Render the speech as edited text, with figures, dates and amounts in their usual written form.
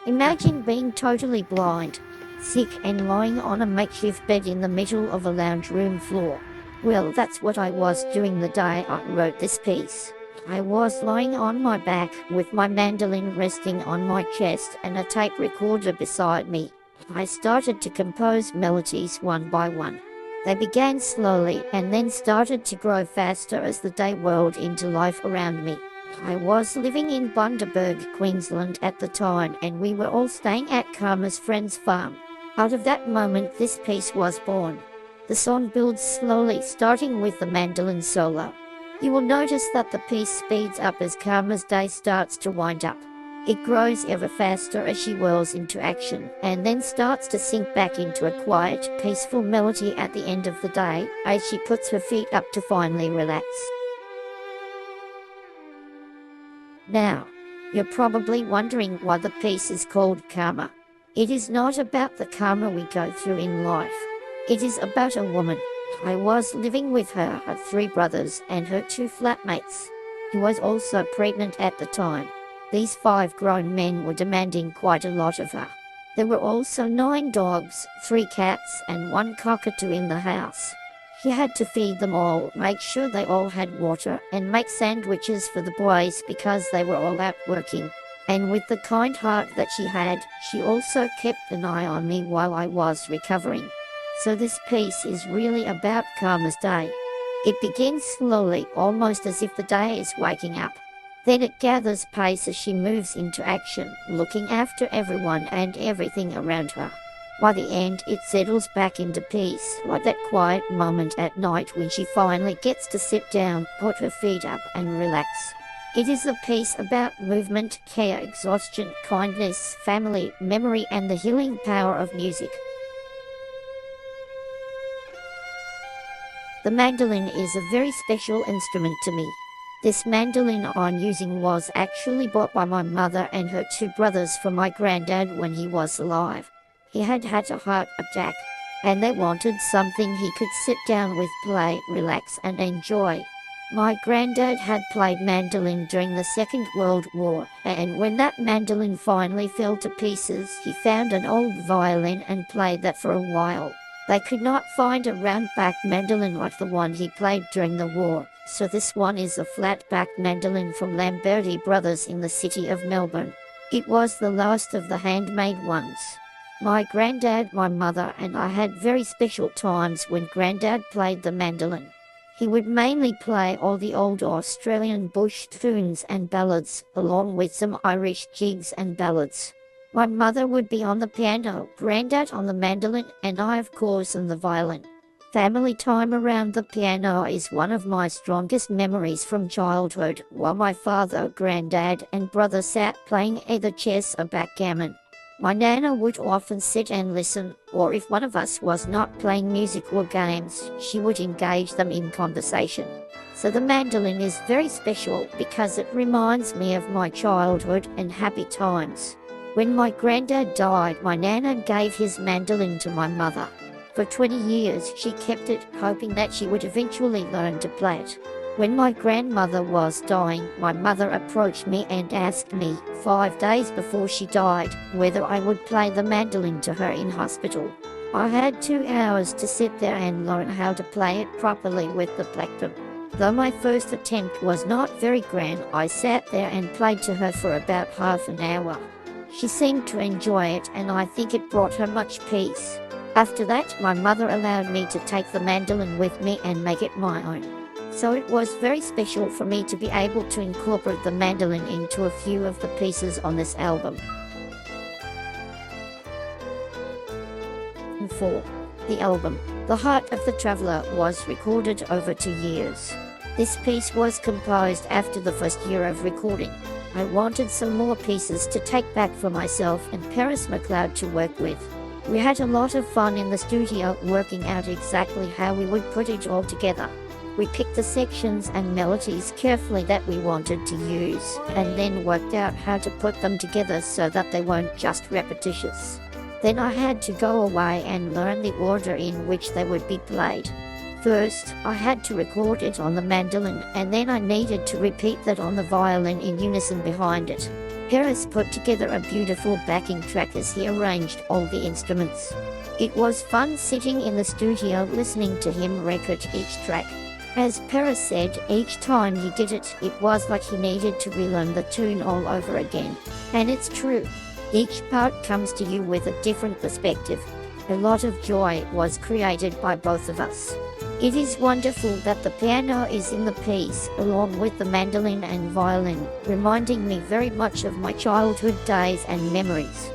Imagine being totally blind, sick and lying on a makeshift bed in the middle of a lounge room floor. Well, that's what I was doing the day I wrote this piece. I was lying on my back with my mandolin resting on my chest and a tape recorder beside me. I started to compose melodies one by one. They began slowly and then started to grow faster as the day whirled into life around me. I was living in Bundaberg, Queensland at the time, and we were all staying at Karma's friend's farm. Out of that moment this piece was born. The song builds slowly, starting with the mandolin solo. You will notice that the piece speeds up as Karma's day starts to wind up. It grows ever faster as she whirls into action, and then starts to sink back into a quiet, peaceful melody at the end of the day, as she puts her feet up to finally relax. Now, you're probably wondering why the piece is called Karma. It is not about the karma we go through in life. It is about a woman. I was living with her 3 brothers and her 2 flatmates. She was also pregnant at the time. These 5 grown men were demanding quite a lot of her. There were also 9 dogs, 3 cats and 1 cockatoo in the house. She had to feed them all, make sure they all had water, and make sandwiches for the boys because they were all out working. And with the kind heart that she had, she also kept an eye on me while I was recovering. So this piece is really about Karma's day. It begins slowly, almost as if the day is waking up. Then it gathers pace as she moves into action, looking after everyone and everything around her. By the end, it settles back into peace, like that quiet moment at night when she finally gets to sit down, put her feet up and relax. It is a piece about movement, care, exhaustion, kindness, family, memory and the healing power of music. The mandolin is a very special instrument to me. This mandolin I'm using was actually bought by my mother and her 2 brothers from my granddad when he was alive. He had had a heart attack, and they wanted something he could sit down with, play, relax and enjoy. My granddad had played mandolin during the Second World War, and when that mandolin finally fell to pieces, he found an old violin and played that for a while. They could not find a round-back mandolin like the one he played during the war, so this one is a flat-back mandolin from Lamberti Brothers in the city of Melbourne. It was the last of the handmade ones. My granddad, my mother and I had very special times when granddad played the mandolin. He would mainly play all the old Australian bush tunes and ballads, along with some Irish jigs and ballads. My mother would be on the piano, granddad on the mandolin, and I of course on the violin. Family time around the piano is one of my strongest memories from childhood, while my father, granddad and brother sat playing either chess or backgammon. My nana would often sit and listen, or if one of us was not playing music or games, she would engage them in conversation. So the mandolin is very special because it reminds me of my childhood and happy times. When my granddad died, my nana gave his mandolin to my mother. For 20 years she kept it, hoping that she would eventually learn to play it. When my grandmother was dying, my mother approached me and asked me, 5 days before she died, whether I would play the mandolin to her in hospital. I had 2 hours to sit there and learn how to play it properly with the plectrum. Though my first attempt was not very grand, I sat there and played to her for about half an hour. She seemed to enjoy it and I think it brought her much peace. After that, my mother allowed me to take the mandolin with me and make it my own. So it was very special for me to be able to incorporate the mandolin into a few of the pieces on this album. 4. The album. The Heart of the Traveller was recorded over 2 years. This piece was composed after the first year of recording. I wanted some more pieces to take back for myself and Paris McLeod to work with. We had a lot of fun in the studio working out exactly how we would put it all together. We picked the sections and melodies carefully that we wanted to use, and then worked out how to put them together so that they weren't just repetitious. Then I had to go away and learn the order in which they would be played. First, I had to record it on the mandolin, and then I needed to repeat that on the violin in unison behind it. Paris put together a beautiful backing track as he arranged all the instruments. It was fun sitting in the studio listening to him record each track. As Paris said, each time he did it, it was like he needed to relearn the tune all over again. And it's true. Each part comes to you with a different perspective. A lot of joy was created by both of us. It is wonderful that the piano is in the piece, along with the mandolin and violin, reminding me very much of my childhood days and memories.